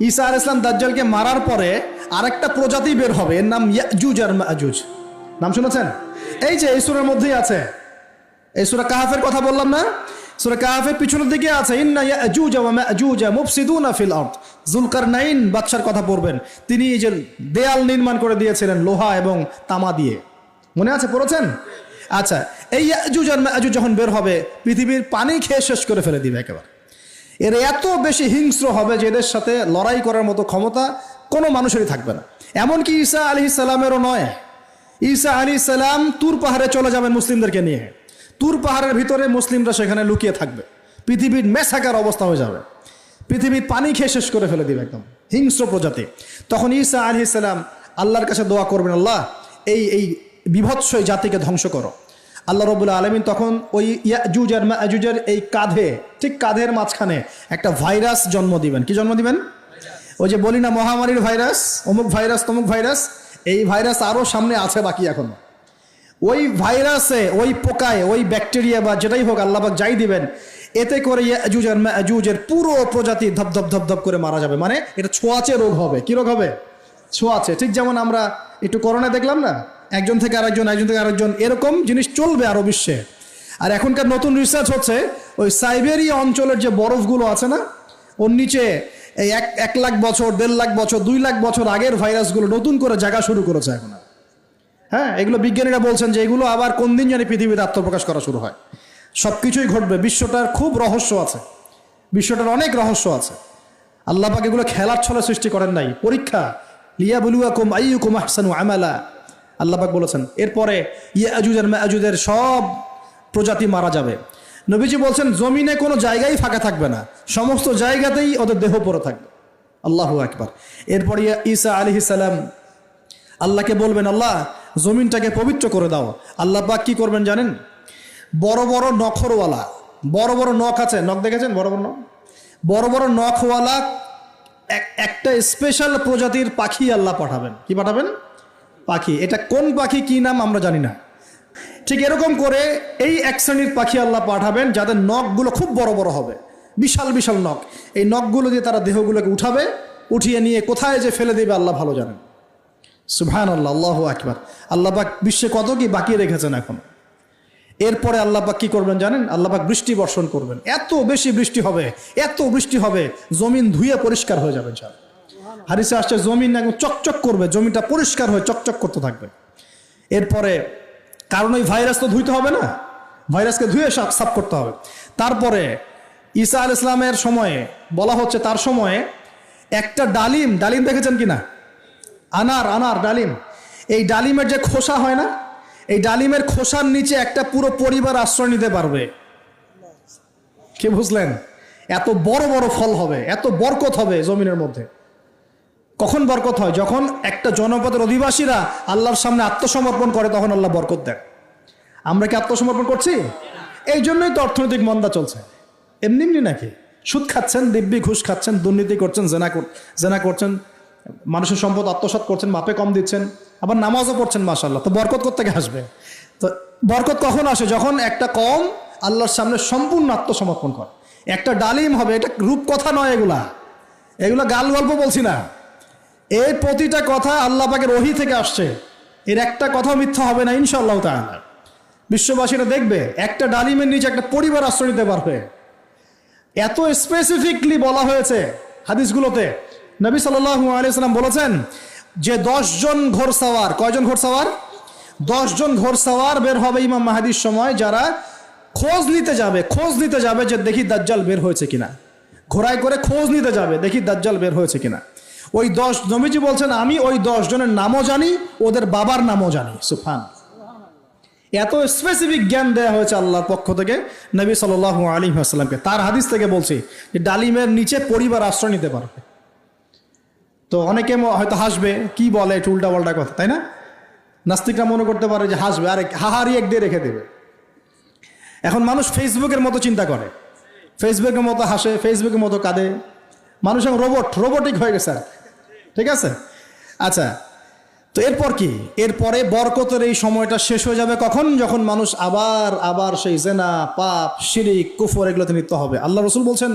ঈসা আলাইহিস সালাম দাজ্জালকে মারার পরে আরেকটা প্রজাতি বের হবে, এর নাম ইয়াজুজ আর মাজুজ। নাম শুনেছেন? এই যে এই সূরার মধ্যেই আছে, এই সূরা কাহাফের কথা বললাম না, সূরা কাহাফের পিছনের দিকে আছে ইন্না ইয়াজুজ ওয়া মাজুজ মুফসিদুনা ফিল আরদ। যুলকারনাইন বাদশার কথা পড়বেন, তিনি এই যে দেয়াল নির্মাণ করে দিয়েছিলেন লোহা এবং তামা দিয়ে, মনে আছে, পড়েছেন? আচ্ছা, এই ইয়াজুজ আর মাজুজ যখন বের হবে পৃথিবীর পানি খেয়ে শেষ করে ফেলে দিবে একেবারে। এর এত বেশি হিংস্র হবে যে এদের সাথে লড়াই করার মতো ক্ষমতা কোনো মানুষেরই থাকবে না। এমনকি ঈসা আলাইহিস সালামেরও নয়। ঈসা আলাইহিস সালাম তুর পাহাড়ে চলে যাবেন মুসলিমদেরকে নিয়ে, তুর পাহাড়ের ভিতরে মুসলিমরা সেখানে লুকিয়ে থাকবে, পৃথিবীর মেসাকার অবস্থা হয়ে যাবে, পৃথিবীর পানি খেয়ে শেষ করে ফেলে দিবে, একদম হিংস্র প্রজাতি। তখন ঈসা আলাইহিস সালাম আল্লাহর কাছে দোয়া করবেন, আল্লাহ এই বিভৎস এই জাতিকে ধ্বংস করো। আল্লাহ রাব্বুল আলামিন তখন ওই ইয়াজুজ আর মাজুজের এই কাঁধে, ঠিক কাঁধের মাঝখানে একটা ভাইরাস জন্ম দিবেন। কি জন্ম দিবেন? ওই যে বলি না মহামারীর ভাইরাস, অমুক ভাইরাস তমুক ভাইরাস, এই ভাইরাস আরও সামনে আছে বাকি এখনো। ওই ভাইরাসে, ওই পোকায়, ওই ব্যাকটেরিয়া বা যেটাই হোক আল্লাহ পাক যাই দিবেন, এতে করে ইয়াজুজ আর মাজুজের পুরো প্রজাতি ধপধপ ধপধপ করে মারা যাবে। মানে এটা ছোঁয়াচে রোগ হবে। কি রোগ হবে? ছোঁয়াচে। ঠিক যেমন আমরা একটু করোনা দেখলাম না, একজন থেকে আরেকজন, একজন থেকে আরেকজন, এরকম জিনিস চলবে আরো বিশ্বে। আর এখনকার নতুন রিসার্চ হচ্ছে ওই সাইবেরিয়া অঞ্চলের যে বরফগুলো আছে না, ওর নিচে এই 1 লাখ বছর, 1.5 লাখ বছর, 2 লাখ বছর আগের ভাইরাসগুলো নতুন করে জায়গা শুরু করেছে এখন। হ্যাঁ, এগুলো বিজ্ঞানীরা বলছেন যে এগুলো আবার কোন দিন জানি পৃথিবীতে আত্মপ্রকাশ করা শুরু হয়। সব কিছুই ঘটবে। বিশ্বটার খুব রহস্য আছে, বিশ্বটার অনেক রহস্য আছে। আল্লাহ পাক এগুলো খেলার ছলে সৃষ্টি করেন নাই, পরীক্ষা। লিয়াবলুয়াকুম আইয়ুকুম আহসানু আমালা, আল্লাহ পাক বলেছেন। এরপরে ইয়াজুজ আর মাজুজের সব প্রজাতি মারা যাবে। নবীজি বলছেন জমিনে কোনো জায়গায় ফাঁকা থাকবে না, সমস্ত জায়গাতেই ওদের দেহ পড়ে থাকবে। আল্লাহু আকবার। এরপরে ঈসা আলাইহিস সালাম আল্লাহকে বলবেন, আল্লাহ জমিনটাকে পবিত্র করে দাও। আল্লাহ পাক কি করবেন জানেন? বড় বড় নখরওয়ালা, বড় বড় নখ আছে, নখ দেখেছেন? বড় বড় নখ, বড় বড় নখওয়ালা একটা স্পেশাল প্রজাতির পাখি আল্লাহ পাঠাবেন। কি পাঠাবেন? পাখি। এটা কোন পাখি, কি নাম আমরা জানি না। ঠিক এরকম করে এই এক শ্রেণীর পাখি আল্লাহ পাঠাবেন যাদের নখগুলো খুব বড় বড় হবে, বিশাল বিশাল নখ। এই নখগুলো দিয়ে তারা দেহগুলোকে উঠাবে, উঠিয়ে নিয়ে কোথায় যে ফেলে দেবে আল্লাহ ভালো জানেন। সুবহানাল্লাহ, আল্লাহু আকবার। আল্লাহ পাক বিশ্বে কত কি বাকি রেখেছেন এখন। এরপরে আল্লাহ পাক কি করবেন জানেন? আল্লাহ পাক বৃষ্টি বর্ষণ করবেন। এত বেশি বৃষ্টি হবে, এত বৃষ্টি হবে, জমিন ধুয়ে পরিষ্কার হয়ে যাবে। হাদিসে আসছে জমিন একদম চকচক করবে, জমিটা পরিষ্কার হয়ে চকচক করতে থাকবে। এরপরে কারণ ওই ভাইরাস তো ধুইতে হবে না, ভাইরাসকে ধুয়ে সাফ করতে হবে। তারপরে ঈসা আলাইহিস সালামের সময়ে বলা হচ্ছে, তার সময়ে একটা ডালিম, ডালিম দেখেছেন কিনা? আনার ডালিম, এই ডালিমের যে খোসা হয় না, এই ডালিমের খোসার নিচে একটা পুরো পরিবার আশ্রয় নিতে পারবে। কি বুঝলেন? এত বড় বড় ফল হবে, এত বরকত হবে জমিনের মধ্যে। কখন বরকত হয়? যখন একটা জনপদের অধিবাসীরা আল্লাহর সামনে আত্মসমর্পণ করে, তখন আল্লাহ বরকত দেন। আমরা কি আত্মসমর্পণ করছি? এই জন্যই তো অর্থনৈতিক মন্দা চলছে। এমনি এমনি নাকি? সুদ খাচ্ছেন, দিব্যি ঘুষ খাচ্ছেন, দুর্নীতি করছেন, জেনা করছেন, মানুষের সম্পদ আত্মসাৎ করছেন, মাপে কম দিচ্ছেন, আবার নামাজও পড়ছেন, মাশাআল্লাহ। তো বরকত কোত্থেকে আসবে? তো বরকত কখন আসে? যখন একটা কম আল্লাহর সামনে সম্পূর্ণ আত্মসমর্পণ করে। একটা ডালিম হবে, এটা রূপকথা নয়, এগুলা গাল গল্প বলছি না। এই প্রতিটা কথা আল্লাহ পাকের ওহী থেকে আসছে, এর একটা কথা মিথ্যা হবে না ইনশাআল্লাহ তাআলা। বিশ্ববাসীরা দেখবে একটা ডালিমের নিচে একটা পরিবার আশ্রয় নিতে পারবে। এত স্পেসিফিকলি বলা হয়েছে হাদিসগুলোতে। নবী সাল্লাল্লাহু আলাইহি ওয়াসাল্লাম বলেছেন যে 10 জন ঘোড়সওয়ার, কয়জন ঘোড়সওয়ার? 10 জন ঘোড়সওয়ার বের হবে ইমাম মাহদির সময়, যারা খোঁজ নিতে যাবে যে দেখি দাজ্জাল বের হয়েছে কিনা। ঘোড়ায় করে খোঁজ নিতে যাবে, দেখি দাজ্জাল বের হয়েছে কিনা। ওই 10, নবীজি বলছেন আমি ওই 10 জনের নামও জানি, ওদের বাবার নামও জানি। সুবহানাল্লাহ। এত স্পেসিফিক জ্ঞান দেওয়া হয়েছে আল্লাহর পক্ষ থেকে নবী সাল্লাল্লাহু আলাইহি ওয়াসাল্লামকে। তার হাদিস থেকে বলছি যে ডালিমের নিচে পরিবার আশ্রয় নিতে পারবে। তো অনেকে হয়তো হাসবে, কি বলে একটু উল্টা পাল্টা কথা, তাই না? নাস্তিকরা মনে করতে পারে যে হাসবে, আরে হাহারি এক দিয়ে রেখে দেবে। এখন মানুষ ফেসবুকের মতো চিন্তা করে, ফেসবুকের মতো হাসে, ফেসবুকের মতো কাঁদে। মানুষ এখন রোবটিক হয়ে গেছে। ঠিক আছে, আচ্ছা। তো এরপর কি? এরপরে বরকতের এই সময়টা শেষ হয়ে যাবে কখন? যখন মানুষ আবার সেই জেনা, পাপ, শিরিক, কুফর এগুলোতে লিপ্ত হবে। আল্লাহ রাসূল বলছেন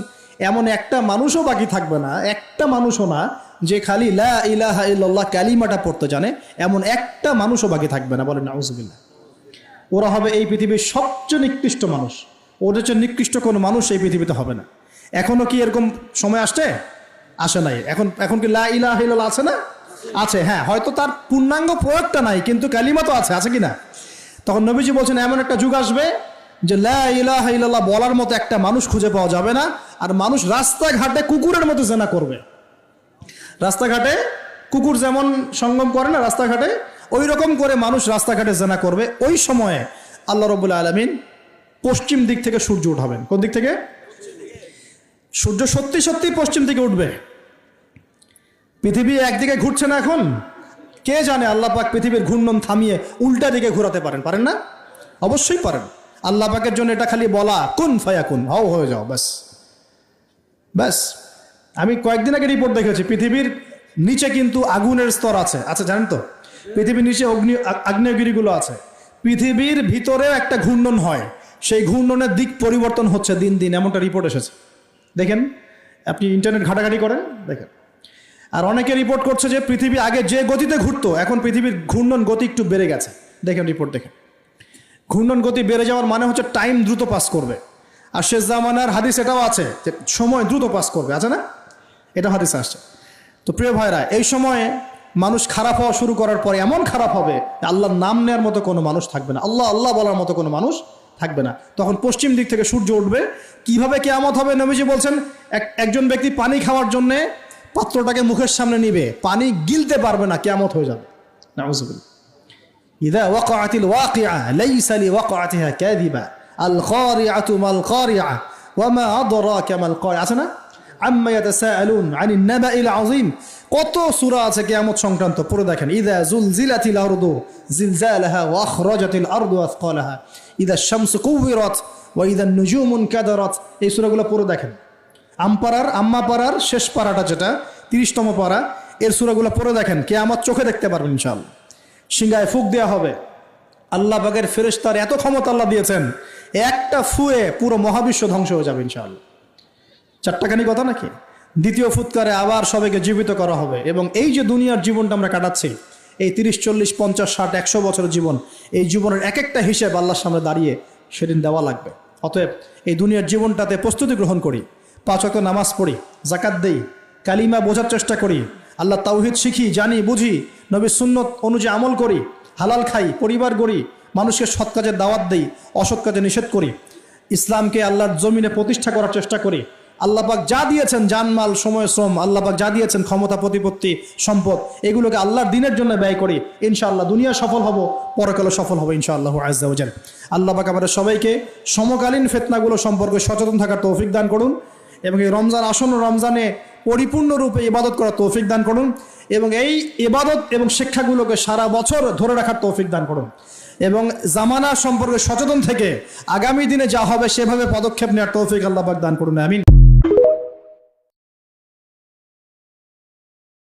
এমন একটা মানুষও বাকি থাকবে না, একটা মানুষও না যে খালি লা ইলাহা ইল্লাল্লাহ কালিমাটা পড়তে জানে, এমন একটা মানুষও বাকি থাকবে না। বলেন নাউজুবিল্লাহ। ওরা হবে এই পৃথিবীর সবচেয়ে নিকৃষ্ট মানুষ। ওদের চেয়ে নিকৃষ্ট কোনো মানুষ এই পৃথিবীতে হবে না। এখনো কি এরকম সময় আসছে? আসে নাই। এখন কি লা ইলাহা ইল্লাল্লাহ আছে না? আছে, হ্যাঁ। হয়তো তার পূর্ণাঙ্গ প্রয়োগটা নাই, কিন্তু কালিমা তো আছে কি না? তখন নবীজি বলছেন এমন একটা যুগ আসবে যে লা ইলাহা ইল্লাল্লাহ বলার মতো একটা মানুষ খুঁজে পাওয়া যাবে না। আর মানুষ রাস্তাঘাটে কুকুরের মতো জেনা করবে। রাস্তাঘাটে কুকুর যেমন সঙ্গম করে না রাস্তাঘাটে, ওই রকম করে মানুষ রাস্তাঘাটে জেনা করবে। ওই সময়ে আল্লাহ রাব্বুল আলামিন পশ্চিম দিক থেকে সূর্য উঠাবেন। কোন দিক থেকে? সূর্য সত্যি সত্যি পশ্চিম দিকে উঠবে। পৃথিবী একদিকে ঘুরছে না এখন? কে জানে আল্লাহ পাক পৃথিবীর ঘূর্ণন থামিয়ে উল্টা দিকে ঘোরাতে পারেন না? অবশ্যই পারেন। আল্লাহ পাকের জন্য এটা খালি বলা, কুন ফায়াকুন, হও হয়ে যাও, ব্যাস ব্যাস। আমি কয়েকদিন আগে রিপোর্ট দেখেছি, পৃথিবীর নিচে কিন্তু আগুনের স্তর আছে, জানেন তো? পৃথিবীর নিচে আগ্নেয়গিরিগুলো আছে। পৃথিবীর ভিতরেও একটা ঘূর্ণন হয়, সেই ঘূর্ণনের দিক পরিবর্তন হচ্ছে দিন দিন, এমনটা রিপোর্ট এসেছে। দেখেন, আপনি ইন্টারনেট ঘাটাঘাটি করেন, দেখেন। আর অনেকে রিপোর্ট করছে যে পৃথিবী আগে যে গতিতে ঘুরতো, এখন পৃথিবীর ঘূর্ণন গতি একটু বেড়ে গেছে। দেখেন রিপোর্ট, দেখেন। ঘূর্ণন গতি বেড়ে যাওয়ার মানে হচ্ছে টাইম দ্রুত পাস করবে। আর শেষ জামানার হাদিস এটাও আছে যে সময় দ্রুত পাস করবে, আছে না? এটা হাদিসে আসছে। তো প্রিয় ভাইরা, এই সময়ে মানুষ খারাপ হওয়া শুরু করার পরে এমন খারাপ হবে, আল্লাহর নাম নেওয়ার মতো কোনো মানুষ থাকবে না, আল্লাহ আল্লাহ বলার মতো কোনো মানুষ থাকবে না। তখন পশ্চিম দিক থেকে সূর্য উঠবে। কিভাবে কিয়ামত হবে? নবীজি বলছেন একজন ব্যক্তি পানি খাওয়ার জন্যে পাত্রটাকে মুখের সামনে নিবে, পানি গিলতে পারবে না, কিয়ামত হয়ে যাবে। নাউযুবিল্লাহ। ইযা ওয়াকাআতিল ওয়াকিআ লাইসা লিওয়াকাআতিহা কাযিবা আল কারিআতু মাল কারিআ ওয়া মা আদরাকা মাল কারিআ, আছে না? আম্মা ইয়াতাসাআলুন আনিন নাবাইল আযীম। কত সূরা আছে কিয়ামত সংক্রান্ত, পড়ে দেখেন। ইযা যুলজিলাতিল আরদু জিলজালাহা ওয়া আখরাজাতিল আরদু আসকালাহা ইযা শামসু কুওয়িরাত ওয়া ইযা নুজুমু কাদারাত। এই সূরাগুলো পড়ে দেখেন। আম্মা পারার শেষ পারাটা, যেটা 30তম পারা, এর সূরাগুলো পড়ে দেখেন। কিয়ামত চোখে দেখতে পারবেন ইনশাআল্লাহ। সিংহায় ফুঁক দেওয়া হবে। আল্লাহ পাকের ফেরেশতার এত ক্ষমতা আল্লাহ দিয়েছেন, একটা ফুয়ে পুরো মহাবিশ্ব ধ্বংস হয়ে যাবে ইনশাআল্লাহ। চারটাখানি কথা নাকি? দ্বিতীয় ফুৎকারে আবার সবাইকে জীবিত করা হবে। এবং এই যে দুনিয়ার জীবনটা আমরা কাটাচ্ছি, এই 30, 40, 50, 60, 100 বছরের জীবন, এই জীবনের এক একটা হিসেব আল্লাহর সামনে দাঁড়িয়ে সেদিন দেওয়া লাগবে। অতএব এই দুনিয়ার জীবনটাতে প্রস্তুতি গ্রহণ করি, 5 ওয়াক্ত নামাজ পড়ি, যাকাত দেই, কালিমা বোঝার চেষ্টা করি, আল্লাহ তাওহীদ শিখি, জানি, বুঝি, নবীর সুন্নত অনুযায়ী আমল করি, হালাল খাই, পরিবার গড়ি, মানুষকে সৎ কাজের দাওয়াত দেই, অসৎ কাজে নিষেধ করি, ইসলামকে আল্লাহর জমিনে প্রতিষ্ঠা করার চেষ্টা করি। আল্লাহ পাক যা দিয়েছেন, জানমাল, সময়, শ্রম, আল্লাহ পাক যা দিয়েছেন, ক্ষমতা, প্রতিপত্তি, সম্পদ, এগুলোকে আল্লাহর দ্বীনের জন্য ব্যয় করি। ইনশাআল্লাহ দুনিয়া সফল হব, পরকালে সফল হব ইনশাআল্লাহু আযজা ওয়া জাল। আল্লাহ পাক আমাদের সবাইকে সমকালীন ফিতনাগুলো সম্পর্কে সচেতন থাকার তৌফিক দান করুন, এবং এই রমজান, আসন্ন রমজানে পরিপূর্ণরূপে ইবাদত করার তৌফিক দান করুন, এবং এই ইবাদত এবং শিক্ষাগুলোকে সারা বছর ধরে রাখার তৌফিক দান করুন, এবং জামানা সম্পর্কে সচেতন থেকে আগামী দিনে যা হবে সেভাবে পদক্ষেপ নেওয়ার তৌফিক আল্লাহ পাক দান করুন। আমিন।